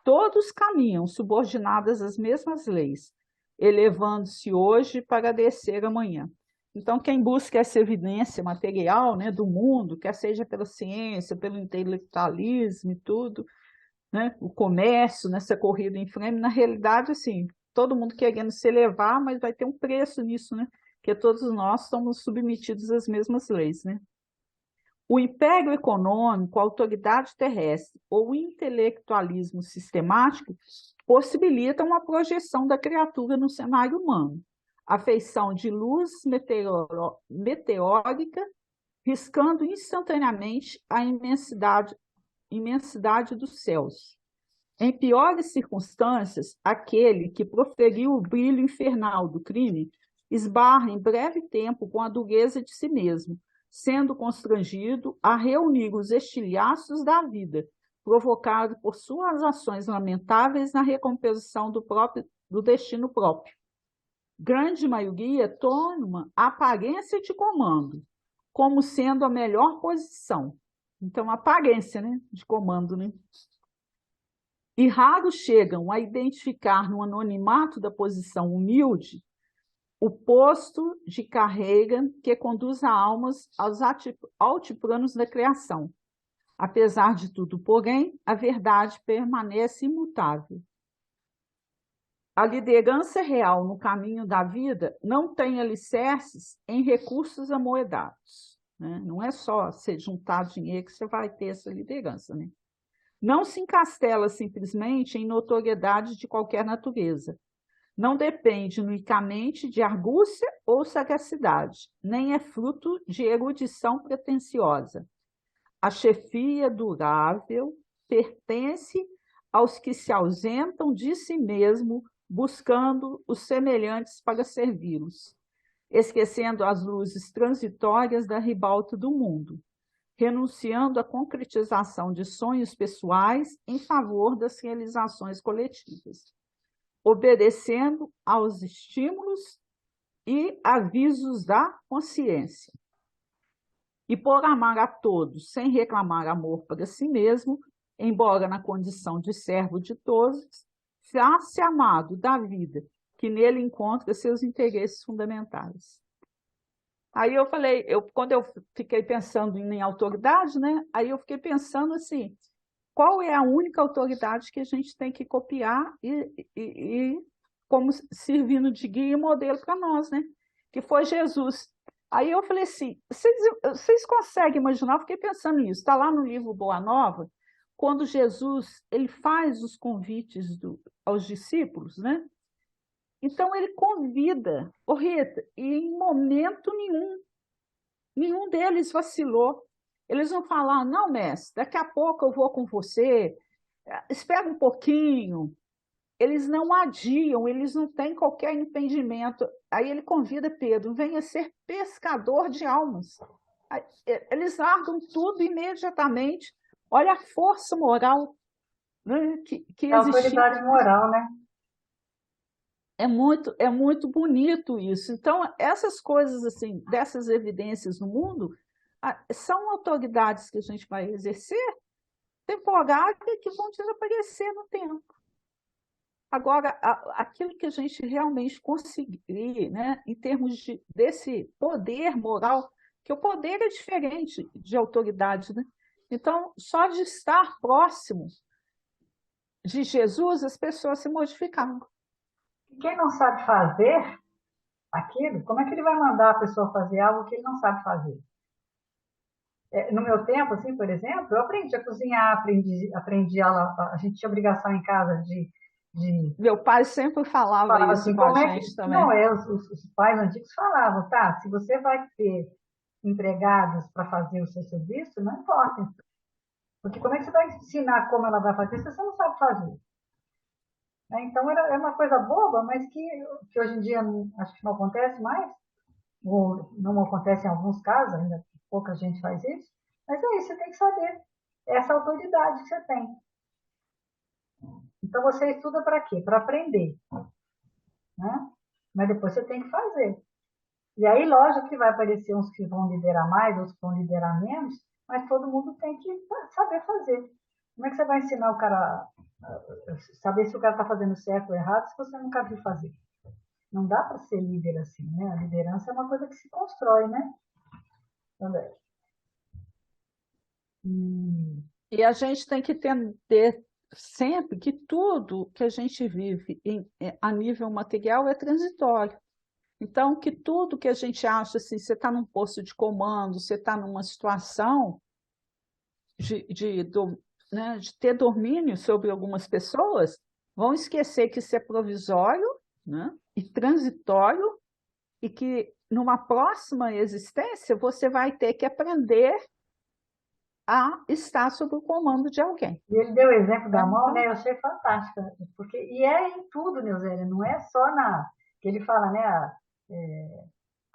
Todos caminham subordinadas às mesmas leis, elevando-se hoje para descer amanhã. Então, quem busca essa evidência material, né, do mundo, quer seja pela ciência, pelo intelectualismo e tudo, né, o comércio, nessa corrida em frame, na realidade, assim, todo mundo querendo se elevar, mas vai ter um preço nisso, né? Porque todos nós somos submetidos às mesmas leis, né? O império econômico, a autoridade terrestre ou o intelectualismo sistemático possibilitam a projeção da criatura no cenário humano, a feição de luz meteórica, riscando instantaneamente a imensidade dos céus. Em piores circunstâncias, aquele que proferiu o brilho infernal do crime esbarra em breve tempo com a dureza de si mesmo, sendo constrangido a reunir os estilhaços da vida, provocado por suas ações lamentáveis na recomposição do destino próprio. Grande maioria toma a aparência de comando, como sendo a melhor posição. Então, aparência, né, de comando, né? E raros chegam a identificar no anonimato da posição humilde o posto de carreira que conduz a almas aos altiplanos da criação. Apesar de tudo, porém, a verdade permanece imutável. A liderança real no caminho da vida não tem alicerces em recursos amoedados, né? Não é só você juntar dinheiro que você vai ter essa liderança, né? Não se encastela simplesmente em notoriedade de qualquer natureza. Não depende unicamente de argúcia ou sagacidade, nem é fruto de erudição pretensiosa. A chefia durável pertence aos que se ausentam de si mesmo, buscando os semelhantes para servi-los, esquecendo as luzes transitórias da ribalta do mundo, renunciando à concretização de sonhos pessoais em favor das realizações coletivas, obedecendo aos estímulos e avisos da consciência. E por amar a todos, sem reclamar amor para si mesmo, embora na condição de servo de todos, faz-se amado da vida, que nele encontra seus interesses fundamentais. Aí eu falei, quando eu fiquei pensando em autoridade, né? Aí eu fiquei pensando assim, qual é a única autoridade que a gente tem que copiar e como servindo de guia e modelo para nós, né? Que foi Jesus. Aí eu falei assim, vocês conseguem imaginar? Eu fiquei pensando nisso, está lá no livro Boa Nova, quando Jesus ele faz os convites aos discípulos, né? Então ele convida, Rita, e em momento nenhum deles vacilou. Eles não falaram, não, mestre, daqui a pouco eu vou com você, espera um pouquinho. Eles não adiam, eles não têm qualquer impedimento. Aí ele convida Pedro, venha ser pescador de almas. Aí, eles largam tudo imediatamente. Olha a força moral, né, que É existia. autoridade moral, né? É muito bonito isso. Então, essas coisas assim, dessas evidências no mundo, são autoridades que a gente vai exercer temporárias que vão desaparecer no tempo. Agora, aquilo que a gente realmente conseguir, né, em termos desse poder moral, que o poder é diferente de autoridade, né? Então, só de estar próximo de Jesus, as pessoas se modificaram. E quem não sabe fazer aquilo, como é que ele vai mandar a pessoa fazer algo que ele não sabe fazer? No meu tempo, assim, por exemplo, eu aprendi a cozinhar, aprendi a gente tinha obrigação em casa de Meu pai sempre falava falava isso assim, com a como é que. gente também. Não, os pais antigos falavam, tá, se você vai ter empregados para fazer o seu serviço, não importa. Porque como é que você vai ensinar como ela vai fazer se você não sabe fazer? Né? Então é uma coisa boba, mas que hoje em dia acho que não acontece mais, ou não acontece em alguns casos, ainda pouca gente faz isso. Mas é isso, você tem que saber essa autoridade que você tem. Então você estuda para quê? Para aprender. Né? Mas depois você tem que fazer. E aí, lógico que vai aparecer uns que vão liderar mais, outros que vão liderar menos, mas todo mundo tem que saber fazer. Como é que você vai ensinar o cara a saber se o cara está fazendo certo ou errado se você nunca viu fazer? Não dá para ser líder assim, né? A liderança é uma coisa que se constrói, né? André? E a gente tem que entender sempre que tudo que a gente vive a nível material é transitório. Então, que tudo que a gente acha, assim, você está num posto de comando, você está numa situação né, de ter domínio sobre algumas pessoas, vão esquecer que isso é provisório, né, e transitório, e que numa próxima existência você vai ter que aprender a estar sob o comando de alguém. E ele deu o exemplo da mão, Então, né? Eu achei fantástico, porque e é em tudo, Neuzélia, não é só na que ele fala, né?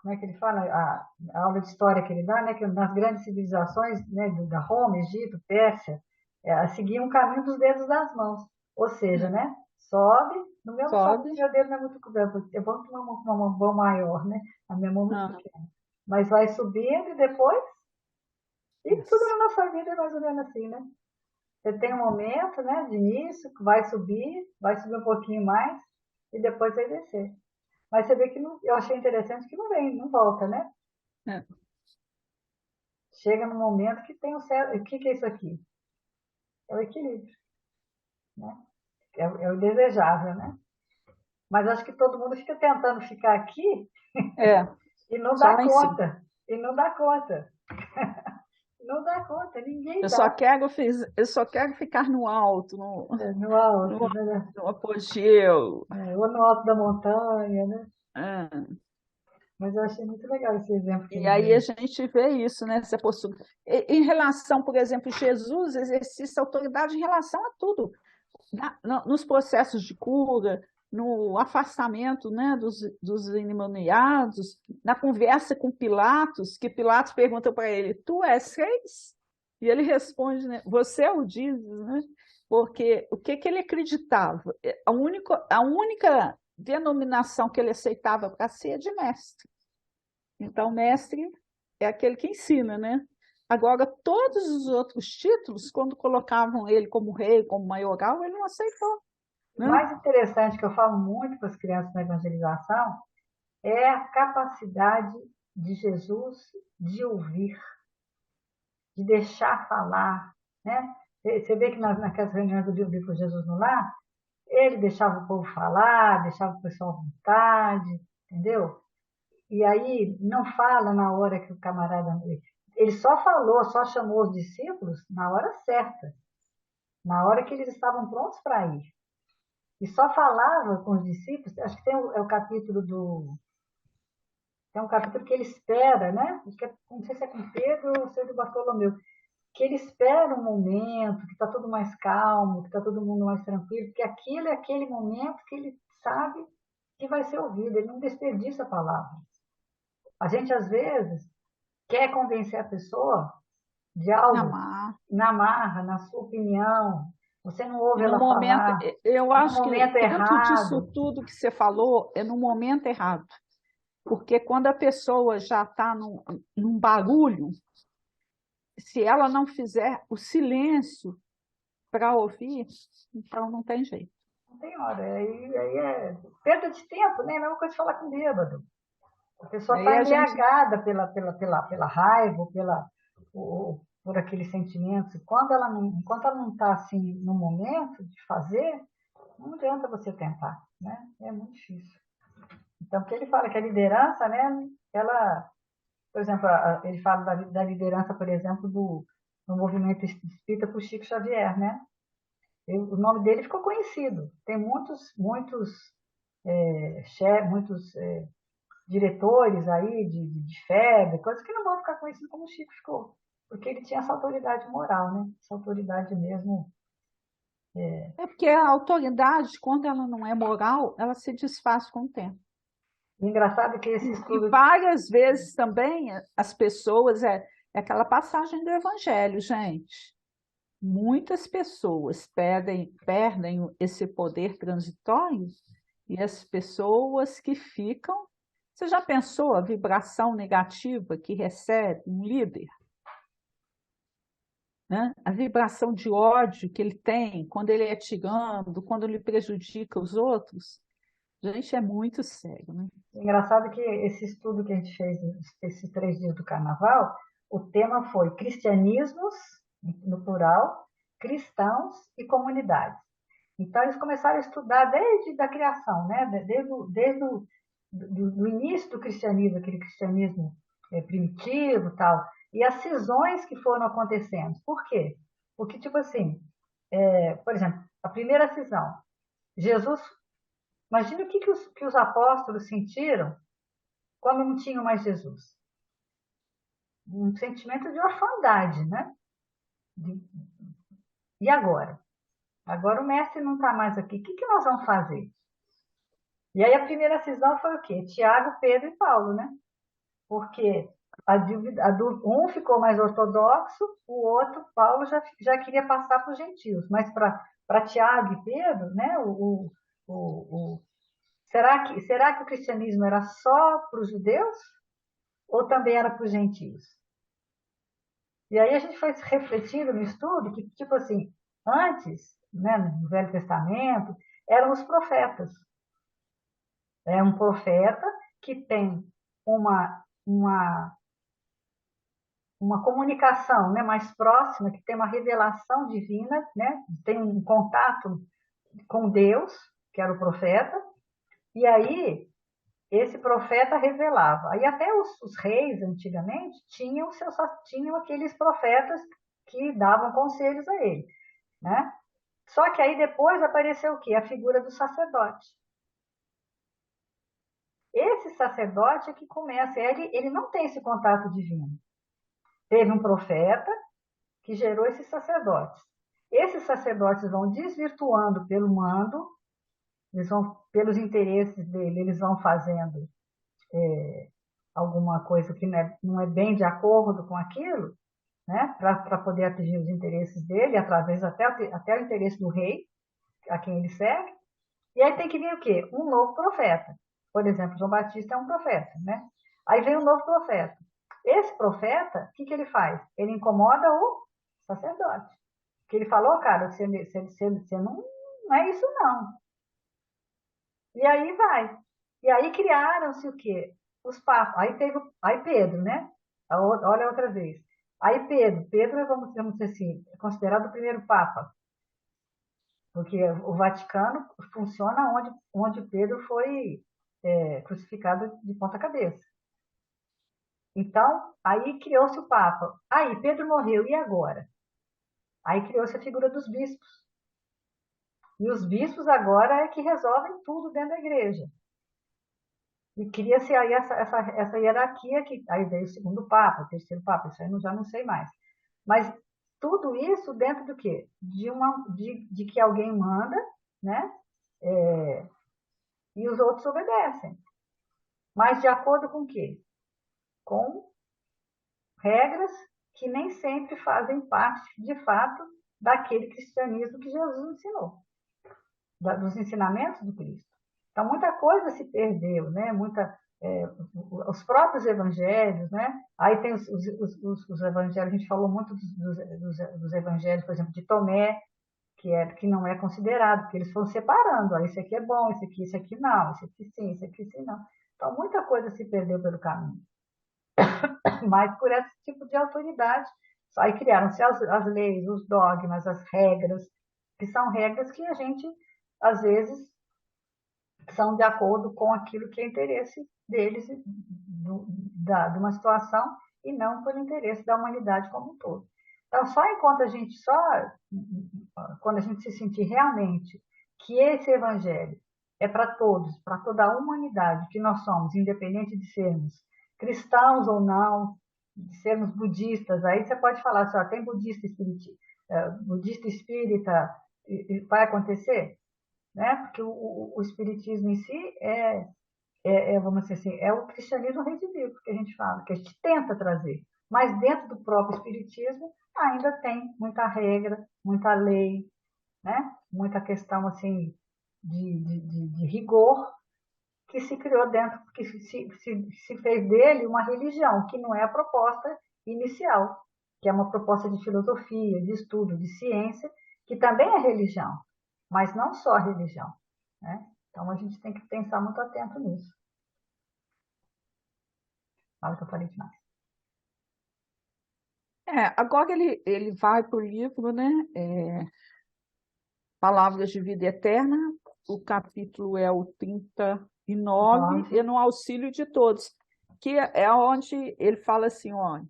Como é que ele fala? A aula de história que ele dá, né? Que nas grandes civilizações, né? Da Roma, Egito, Pérsia, seguiam o caminho dos dedos das mãos, ou seja, né? Sobe, no meu não sobe, sobe. meu dedo não é muito coberto, é bom ter uma mão maior, né? A minha mão é muito Ah, pequena, mas vai subindo e depois e tudo isso. na nossa vida é mais ou menos assim, né? Você tem um momento, né, de início, que vai subir um pouquinho mais e depois vai descer. Mas você vê que não, eu achei interessante que não vem, não volta, né? É. Chega num momento que tem o certo. O que é isso aqui? É o equilíbrio, né? É o desejável, né? Mas acho que todo mundo fica tentando ficar aqui É, e não só dá lá em cima. conta. E não dá conta. Não dá conta, ninguém Eu só dá. quero, eu só quero ficar no alto, No alto, no, né? no apogeu. Ou no alto da montanha, né? É. Mas eu achei muito legal esse exemplo que E ele aí a deu. gente vê isso, né? Essa postura. Em relação, por exemplo, Jesus exercita autoridade em relação a tudo, nos processos de cura, no afastamento, né, dos endemoniados, na conversa com Pilatos, que Pilatos pergunta para ele: Tu és rei? E ele responde, né, Você o dizes, né? Porque o que ele acreditava? A única denominação que ele aceitava para si é de mestre. Então, mestre é aquele que ensina, né? Agora, todos os outros títulos, quando colocavam ele como rei, como maioral, ele não aceitou, O né? mais interessante que eu falo muito para as crianças na evangelização é a capacidade de Jesus de ouvir, de deixar falar, né? Você vê que naquelas reuniões do livro Jesus no Lar, ele deixava o povo falar, deixava o pessoal à vontade, entendeu? E aí não fala na hora que o camarada. Ele só falou, só chamou os discípulos na hora certa, na hora que eles estavam prontos para ir. E só falava com os discípulos, acho que é o capítulo do. Tem um capítulo que ele espera, né? Não sei se é com Pedro ou se é do Bartolomeu, que ele espera um momento, que está tudo mais calmo, que está todo mundo mais tranquilo, que aquilo é aquele momento que ele sabe que vai ser ouvido, ele não desperdiça a palavra. A gente, às vezes, quer convencer a pessoa de Na algo mar. na marra, na sua opinião, você não E ouve no ela momento, falar eu no acho que momento dentro disso errado. tudo que você falou, é no momento errado. Porque quando a pessoa já está num barulho, se ela não fizer o silêncio para ouvir, então não tem jeito. Não tem hora, aí é perda de tempo, né? A mesma coisa de falar com bêbado. A pessoa Aí está a gente, embriagada pela raiva, por aqueles sentimentos. E enquanto ela não está assim no momento de fazer, não adianta você tentar, né? É muito difícil. Então, porque ele fala que a liderança, né? Ela, por exemplo, ele fala da liderança, por exemplo, do movimento espírita por Chico Xavier, né? O nome dele ficou conhecido. Tem muitos diretores aí de febre, coisas que não vão ficar conhecidos como o Chico ficou, porque ele tinha essa autoridade moral, né? Essa autoridade mesmo. é porque a autoridade, quando ela não é moral, ela se desfaz com o tempo. E engraçado que esse E estudo, várias vezes também as pessoas, é aquela passagem do Evangelho, gente. Muitas pessoas perdem esse poder transitório e as pessoas que ficam. Você já pensou a vibração negativa que recebe um líder? Né? A vibração de ódio que ele tem quando ele é tirano, quando ele prejudica os outros? Gente, é muito sério, né? engraçado que esse estudo que a gente fez esses 3 dias do Carnaval, o tema foi cristianismos, no plural, cristãos e comunidades. Então, eles começaram a estudar desde a criação, né? Desde o início do cristianismo, aquele cristianismo primitivo e tal, e as cisões que foram acontecendo. Por quê? Porque, tipo assim, por exemplo, a primeira cisão, Jesus, imagina o que os apóstolos sentiram quando não tinham mais Jesus. Um sentimento de orfandade, né? De, e agora? Agora o mestre não está mais aqui, o que nós vamos fazer? E aí a primeira cisão foi o quê? Tiago, Pedro e Paulo, né? Porque um ficou mais ortodoxo, o outro, Paulo, já queria passar para os gentios. Mas para Tiago e Pedro, né, será que o cristianismo era só para os judeus ou também era para os gentios? E aí a gente foi refletindo no estudo que, tipo assim, antes, né, no Velho Testamento, eram os profetas. É um profeta que tem uma comunicação, né, mais próxima, que tem uma revelação divina, né, tem um contato com Deus, que era o profeta, e aí esse profeta revelava. Aí até os reis, antigamente, tinham aqueles profetas que davam conselhos a ele, né? Só que aí depois apareceu o quê? A figura do sacerdote. esse sacerdote é que começa, ele não tem esse contato divino. Teve um profeta que gerou esses sacerdotes. Esses sacerdotes vão desvirtuando pelo mando, eles vão, pelos interesses dele, eles vão fazendo alguma coisa que não é bem de acordo com aquilo, né, para poder atingir os interesses dele, através até o interesse do rei, a quem ele segue. E aí tem que vir o quê? Um novo profeta. Por exemplo, João Batista é um profeta, né? Aí vem um novo profeta. Esse profeta, o que ele faz? Ele incomoda o sacerdote. Porque ele falou, cara, você não é isso não. E aí vai. E aí criaram-se o quê? Os papas. Aí Pedro, né? Olha outra vez. Aí Pedro, vamos dizer assim, é considerado o primeiro papa, porque o Vaticano funciona onde Pedro foi crucificado de ponta cabeça. Então, aí criou-se o Papa. Aí Pedro morreu, e agora? Aí criou-se a figura dos bispos. E os bispos agora é que resolvem tudo dentro da igreja. E cria-se aí essa hierarquia, que aí veio o segundo Papa, o terceiro Papa, isso aí eu já não sei mais. Mas tudo isso dentro do quê? De que alguém manda, né? E os outros obedecem. Mas de acordo com o quê? Com regras que nem sempre fazem parte, de fato, daquele cristianismo que Jesus ensinou, dos ensinamentos do Cristo. Então, muita coisa se perdeu, né? Os próprios evangelhos, né? Aí tem os evangelhos, a gente falou muito dos evangelhos, por exemplo, de Tomé, que não é considerado, porque eles foram separando, ó, isso aqui é bom, isso aqui não, isso aqui sim, isso aqui sim não. Então, muita coisa se perdeu pelo caminho. Mas por esse tipo de autoridade, aí criaram-se as leis, os dogmas, as regras, que são regras que a gente, às vezes, são de acordo com aquilo que é interesse deles, de uma situação, e não pelo interesse da humanidade como um todo. Então, quando a gente se sentir realmente que esse evangelho é para todos, para toda a humanidade, que nós somos, independente de sermos cristãos ou não, de sermos budistas, aí você pode falar assim, ó, tem budista espírita, vai acontecer? Né? Porque o espiritismo em si vamos dizer assim, é o cristianismo redivivo que a gente fala, que a gente tenta trazer. Mas dentro do próprio espiritismo ainda tem muita regra, muita lei, né? Muita questão assim de rigor que se criou dentro, que se fez dele uma religião, que não é a proposta inicial, que é uma proposta de filosofia, de estudo, de ciência, que também é religião, mas não só religião, né? Então a gente tem que pensar muito atento nisso. Fala que eu falei demais. Agora ele vai para o livro, né? Palavras de Vida Eterna, o capítulo é o 39, e no Auxílio de Todos, que é onde ele fala assim, ó,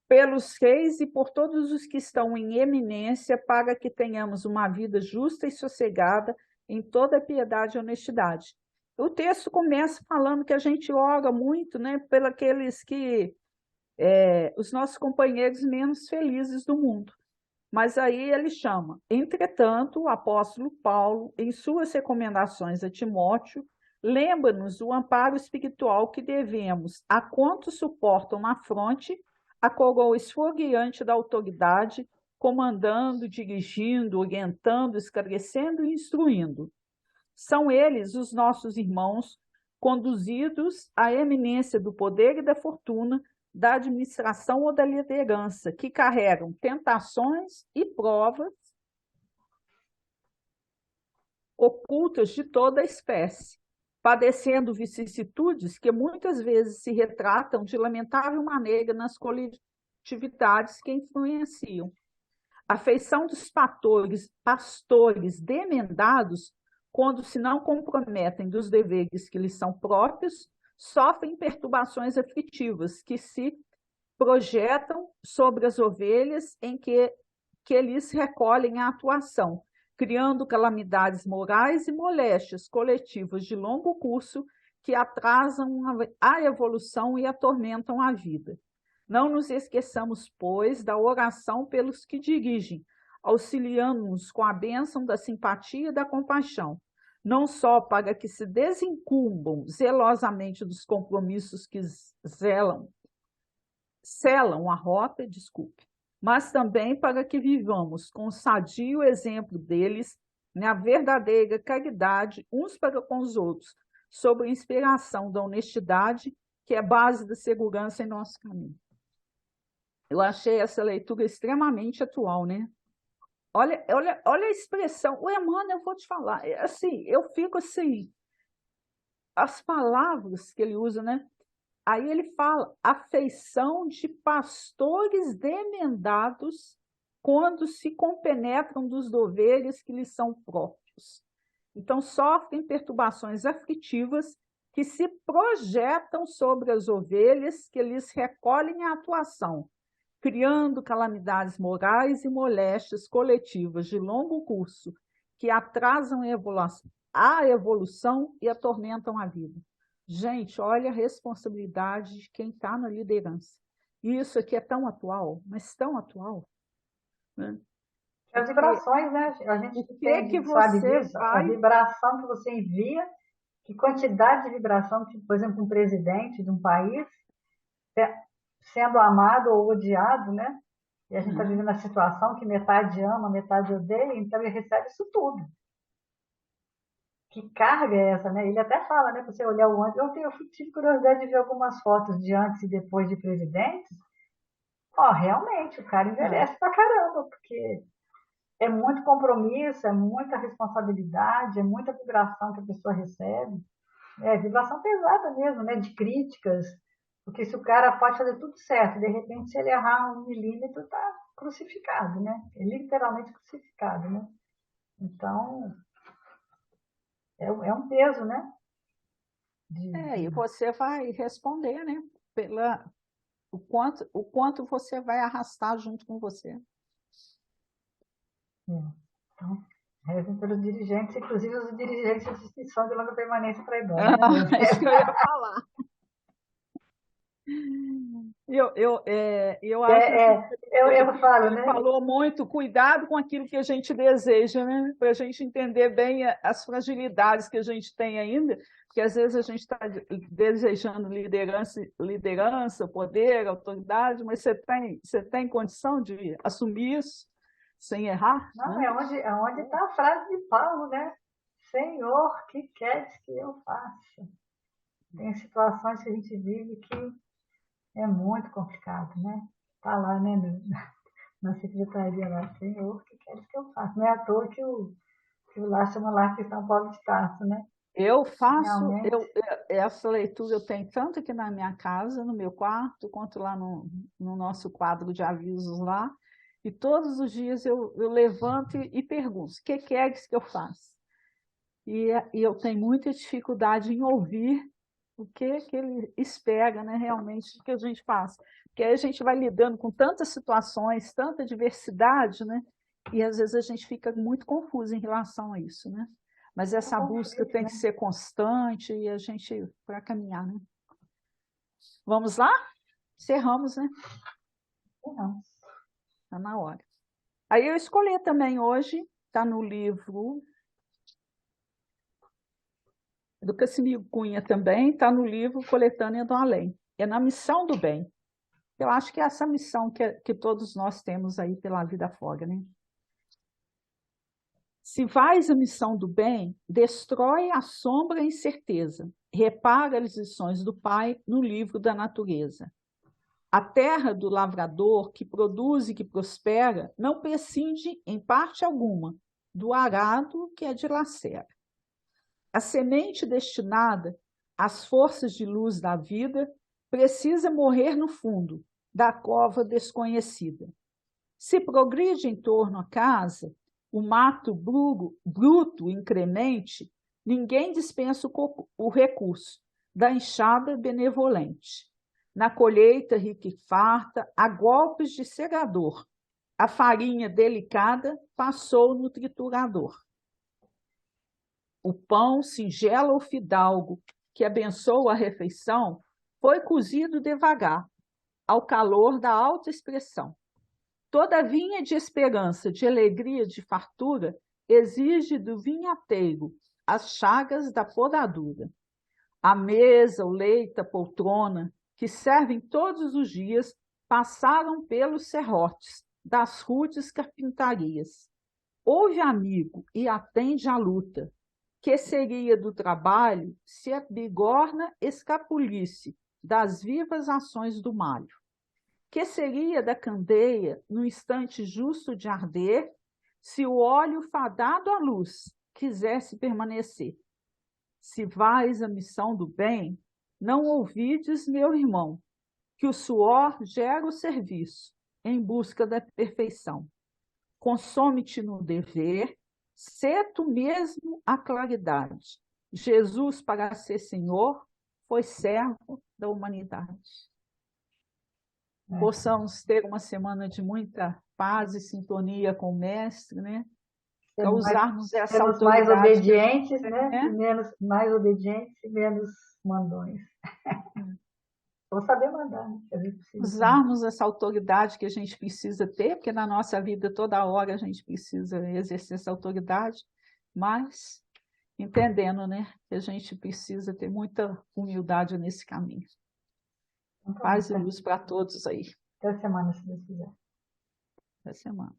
pelos reis e por todos os que estão em eminência, para que tenhamos uma vida justa e sossegada em toda piedade e honestidade. O texto começa falando que a gente ora muito, né, pelos aqueles que, os nossos companheiros menos felizes do mundo. Mas aí ele chama, entretanto, o apóstolo Paulo, em suas recomendações a Timóteo, lembra-nos o amparo espiritual que devemos a quantos suportam na fronte a coroa esfogueante da autoridade, comandando, dirigindo, orientando, esclarecendo e instruindo. São eles os nossos irmãos, conduzidos à eminência do poder e da fortuna, da administração ou da liderança, que carregam tentações e provas ocultas de toda a espécie, padecendo vicissitudes que muitas vezes se retratam de lamentável maneira nas coletividades que influenciam. A feição dos pastores demendados, quando se não comprometem dos deveres que lhes são próprios, sofrem perturbações aflitivas que se projetam sobre as ovelhas em que eles recolhem a atuação, criando calamidades morais e moléstias coletivas de longo curso que atrasam a evolução e atormentam a vida. Não nos esqueçamos, pois, da oração pelos que dirigem, auxiliando-nos com a bênção da simpatia e da compaixão, não só para que se desincumbam zelosamente dos compromissos que selam a rota, desculpe, mas também para que vivamos com o sadio exemplo deles na verdadeira caridade uns para com os outros, sob a inspiração da honestidade, que é base da segurança em nosso caminho. Eu achei essa leitura extremamente atual, né? Olha a expressão. O Emmanuel, eu vou te falar, assim, eu fico assim, as palavras que ele usa, né? Aí ele fala, afeição de pastores demendados quando se compenetram dos deveres que lhes são próprios. Então, sofrem perturbações aflitivas que se projetam sobre as ovelhas que lhes recolhem a atuação, criando calamidades morais e moléstias coletivas de longo curso, que atrasam a evolução e atormentam a vida. Gente, olha a responsabilidade de quem está na liderança. E isso aqui é tão atual, mas tão atual. Né? As vibrações, né? A gente sabe disso, a vibração que você envia, que quantidade de vibração que, por exemplo, um presidente de um país, sendo amado ou odiado, né? E a gente está vivendo a situação que metade ama, metade odeia, então ele recebe isso tudo. Que carga é essa, né? Ele até fala, né? Você olhar o antes. Eu tive curiosidade de ver algumas fotos de antes e depois de presidentes. Ó, realmente, o cara envelhece pra caramba, porque é muito compromisso, é muita responsabilidade, é muita vibração que a pessoa recebe. É vibração pesada mesmo, né? De críticas. Porque se o cara pode fazer tudo certo, de repente, se ele errar 1 milímetro, tá crucificado, né? É literalmente crucificado, né? Então, é um peso, né? E você vai responder, né? O quanto você vai arrastar junto com você. Então, rezem pelos dirigentes, inclusive os dirigentes de instituição de longa permanência para idosos. É isso que eu ia falar. Eu acho que eu falo, né? falou muito, cuidado com aquilo que a gente deseja, né? Para a gente entender bem as fragilidades que a gente tem ainda, porque às vezes a gente está desejando liderança, poder, autoridade, mas você tem condição de assumir isso sem errar? Não, né? é onde está a frase de Paulo, né? Senhor, que queres que eu faça? Tem situações que a gente vive que é muito complicado, né? Está lá, né? Na secretaria lá, Senhor, que queres que eu faça? Não é à toa que o lá chama lá Cristão Paulo de Tarso, né? Eu faço, essa leitura eu tenho tanto aqui na minha casa, no meu quarto, quanto lá no nosso quadro de avisos lá, e todos os dias eu levanto e pergunto, o que queres que eu faça? E eu tenho muita dificuldade em ouvir o que ele espera, né, realmente, que a gente faça. Porque aí a gente vai lidando com tantas situações, tanta diversidade, né? E às vezes a gente fica muito confuso em relação a isso, né? Mas essa busca tem que ser constante e a gente para caminhar, né? Vamos lá? Encerramos, né? Está na hora. Aí eu escolhi também hoje, está no livro do Cassimiro Cunha também, está no livro Coletânea do Além. É na missão do bem. Eu acho que é essa missão que todos nós temos aí pela vida fora, né? Se vais a missão do bem, destrói a sombra e a incerteza, repara as lições do Pai no livro da natureza. A terra do lavrador, que produz e que prospera, não prescinde, em parte alguma, do arado que a dilacera. A semente destinada às forças de luz da vida precisa morrer no fundo da cova desconhecida. Se progride em torno à casa, o mato bruto, incremente, ninguém dispensa o recurso da enxada benevolente. Na colheita rica e farta, a golpes de segador, a farinha delicada passou no triturador. O pão, singelo ou fidalgo, que abençoa a refeição, foi cozido devagar, ao calor da alta expressão. Toda vinha de esperança, de alegria, de fartura, exige do vinhateiro as chagas da podadura. A mesa, o leito, a poltrona, que servem todos os dias, passaram pelos serrotes das rudes carpintarias. Ouve, amigo, e atende à luta. Que seria do trabalho se a bigorna escapulisse das vivas ações do malho? Que seria da candeia, no instante justo de arder, se o óleo fadado à luz quisesse permanecer? Se vais à missão do bem, não ouvides, meu irmão, que o suor gera o serviço em busca da perfeição. Consome-te no dever, sê tu mesmo a claridade. Jesus, para ser Senhor, foi servo da humanidade. Possamos ter uma semana de muita paz e sintonia com o Mestre, né? Para usarmos essa sermos mais autoridade. obedientes, né? Mais obedientes e menos mandões. Vou saber mandar, né? Usarmos essa autoridade que a gente precisa ter, porque na nossa vida toda hora a gente precisa exercer essa autoridade, mas entendendo, né, que a gente precisa ter muita humildade nesse caminho. Paz e luz para todos aí. Até semana, se Deus quiser. Até semana.